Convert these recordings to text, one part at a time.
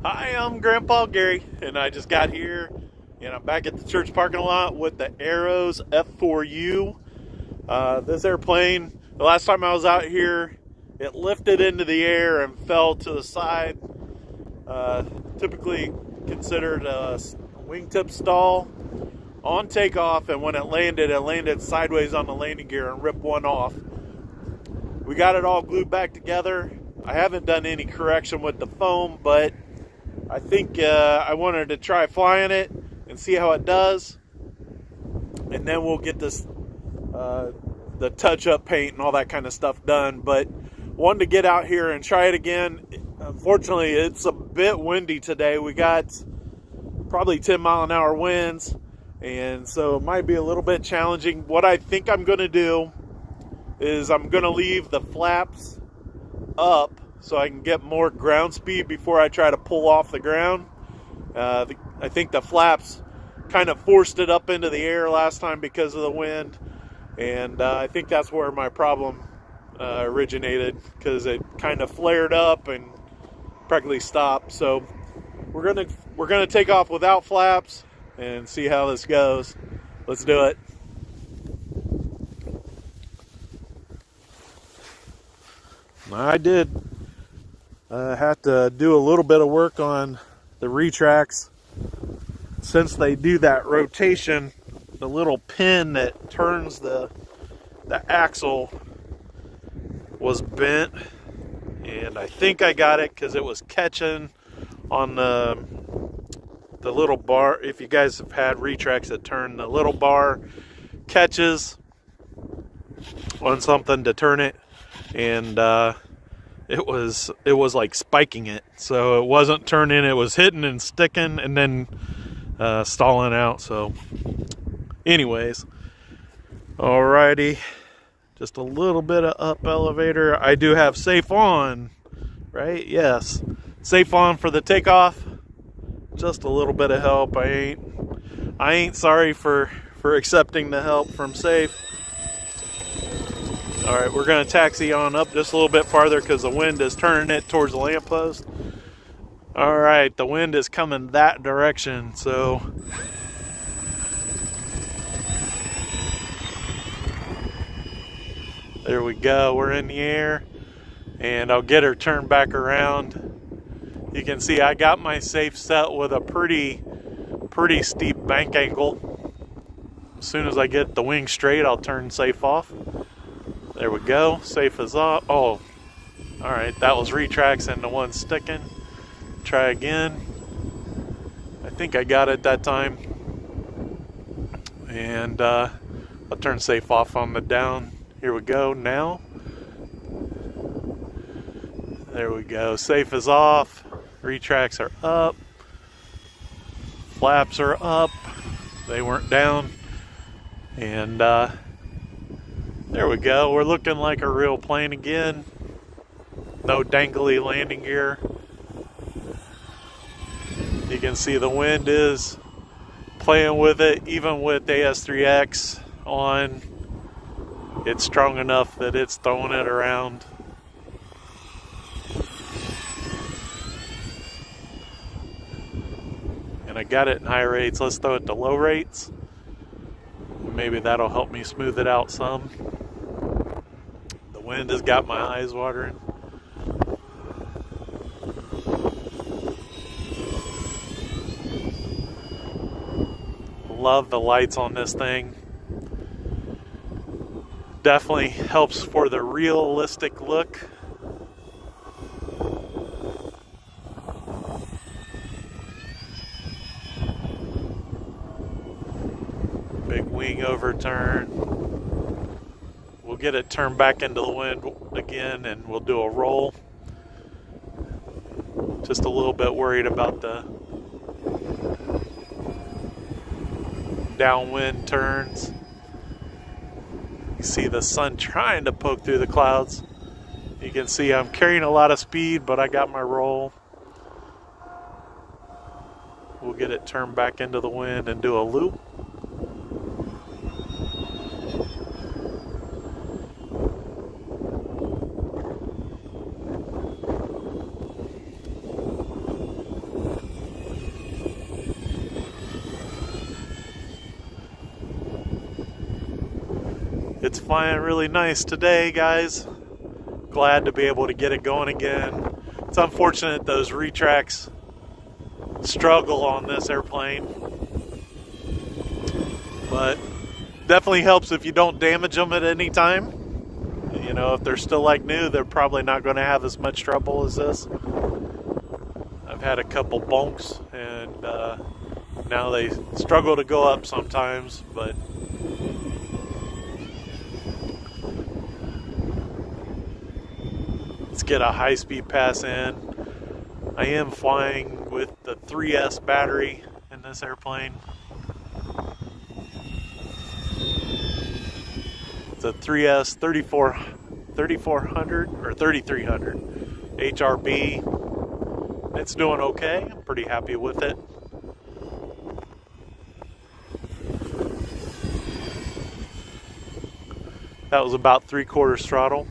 Hi, I'm Grandpa Gary, and I just got here, and I'm back at the church parking lot with the Arrows F4U. This airplane, the last time I was out here, it lifted into the air and fell to the side. Typically considered a wingtip stall on takeoff, and when it landed sideways on the landing gear and ripped one off. We got it all glued back together. I haven't done any correction with the foam, but I think I wanted to try flying it and see how it does, and then we'll get this the touch-up paint and all that kind of stuff done. But wanted to get out here and try it again. Unfortunately, it's a bit windy today. We got probably 10-mile-an-hour winds, and so it might be a little bit challenging. What I think I'm going to do is I'm going to leave the flaps up so I can get more ground speed before I try to pull off the ground. I think the flaps kind of forced it up into the air last time because of the wind, and I think that's where my problem originated, because it kind of flared up and practically stopped. So we're gonna take off without flaps and see how this goes. Let's do it. I did have to do a little bit of work on the retracts. Since they do that rotation, the little pin that turns the axle was bent, and I think I got it because it was catching on the little bar. If you guys have had retracts that turn, the little bar catches on something to turn it, and it was like spiking it, so it wasn't turning. It was hitting and sticking and then stalling out. So anyways, alrighty, just a little bit of up elevator. I do have safe on, right? Yes, safe on for the takeoff. Just a little bit of help. I ain't sorry for accepting the help from safe. All right, we're going to taxi on up just a little bit farther because the wind is turning it towards the lamppost. All right, the wind is coming that direction, so there we go. We're in the air, and I'll get her turned back around. You can see I got my safe set with a pretty steep bank angle. As soon as I get the wing straight, I'll turn safe off. There we go. Safe is off. Oh, all right. That was retracts and the one sticking. Try again. I think I got it that time. And I'll turn safe off on the down. Here we go now. There we go. Safe is off. Retracts are up. Flaps are up. They weren't down. And there we go. We're looking like a real plane again. No dangly landing gear. You can see the wind is playing with it. Even with AS3X on, it's strong enough that it's throwing it around. And I got it in high rates. Let's throw it to low rates. Maybe that'll help me smooth it out some. The wind has got my eyes watering. Love the lights on this thing. Definitely helps for the realistic look. Big wing overturn. We'll get it turned back into the wind again, and we'll do a roll. Just a little bit worried about the downwind turns. You see the sun trying to poke through the clouds. You can see I'm carrying a lot of speed, but I got my roll. We'll get it turned back into the wind and do a loop. It's flying really nice today, guys. Glad to be able to get it going again. It's unfortunate those retracts struggle on this airplane, but definitely helps if you don't damage them at any time. You know, if they're still like new, they're probably not going to have as much trouble as this. I've had a couple bonks, and now they struggle to go up sometimes, but let's get a high-speed pass in. I am flying with the 3S battery in this airplane. It's a 3S 3400 or 3300 HRB. It's doing okay. I'm pretty happy with it. That was about 3/4 throttle.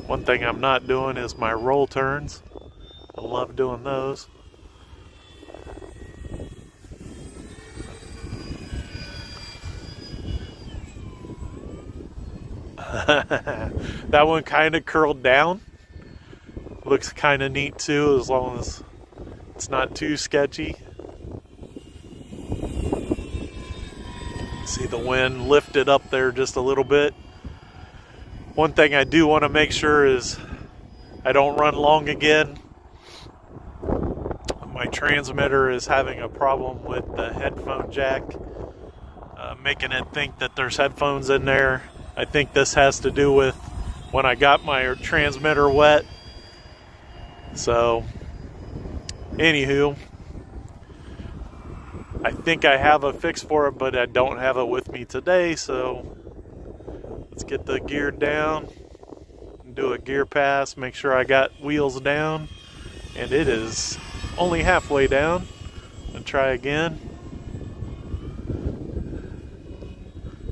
One thing I'm not doing is my roll turns. I love doing those. That one kind of curled down. Looks kind of neat too, as long as it's not too sketchy. See the wind lifted up there just a little bit. One thing I do want to make sure is I don't run long again. My transmitter is having a problem with the headphone jack, making it think that there's headphones in there. I think this has to do with when I got my transmitter wet. So, anywho, I think I have a fix for it, but I don't have it with me today, so let's get the gear down and do a gear pass, make sure I got wheels down, and it is only halfway down. And try again.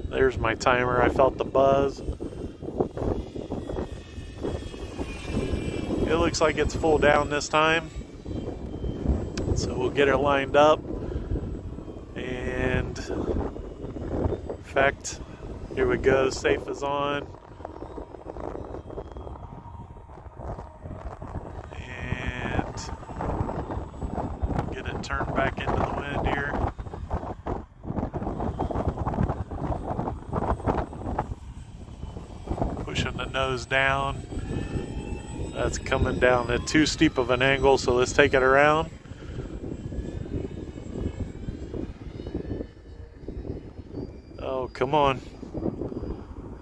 There's my timer. I felt the buzz. It looks like it's full down this time. So we'll get it lined up. And in fact, here we go. Safe is on. And get it turned back into the wind here. Pushing the nose down. That's coming down at too steep of an angle, so let's take it around. Oh, come on.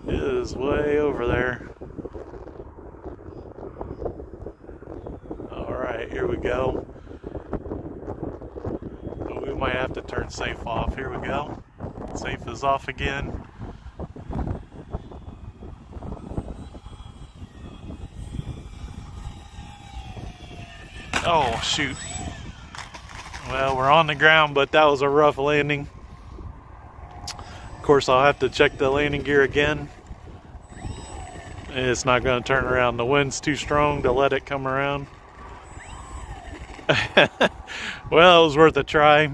It is way over there. Alright, here we go. We might have to turn safe off. Here we go. Safe is off again. Oh, shoot. Well, we're on the ground, but that was a rough landing. Of course, I'll have to check the landing gear again. It's not going to turn around. The wind's too strong to let it come around. Well, it was worth a try.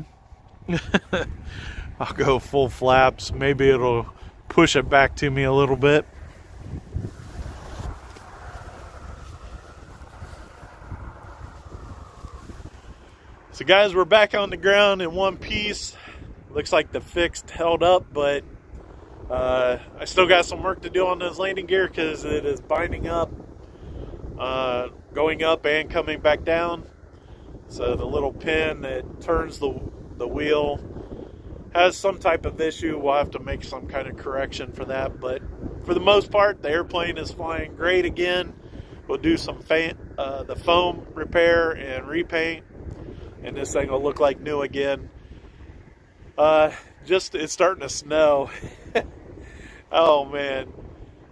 I'll go full flaps. Maybe it'll push it back to me a little bit. So guys, we're back on the ground in one piece. Looks like the fixed held up, but I still got some work to do on this landing gear because it is binding up, going up and coming back down. So the little pin that turns the wheel has some type of issue. We'll have to make some kind of correction for that, but for the most part, the airplane is flying great again. We'll do some the foam repair and repaint, and this thing will look like new again. It's starting to snow. Oh man,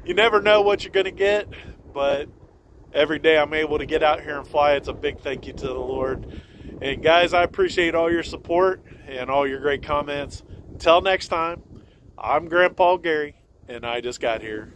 you never know what you're gonna get, but every day I'm able to get out here and fly, it's a big thank you to the Lord. And guys, I appreciate all your support and all your great comments. until next time, I'm Grandpa Gary, and I just got here.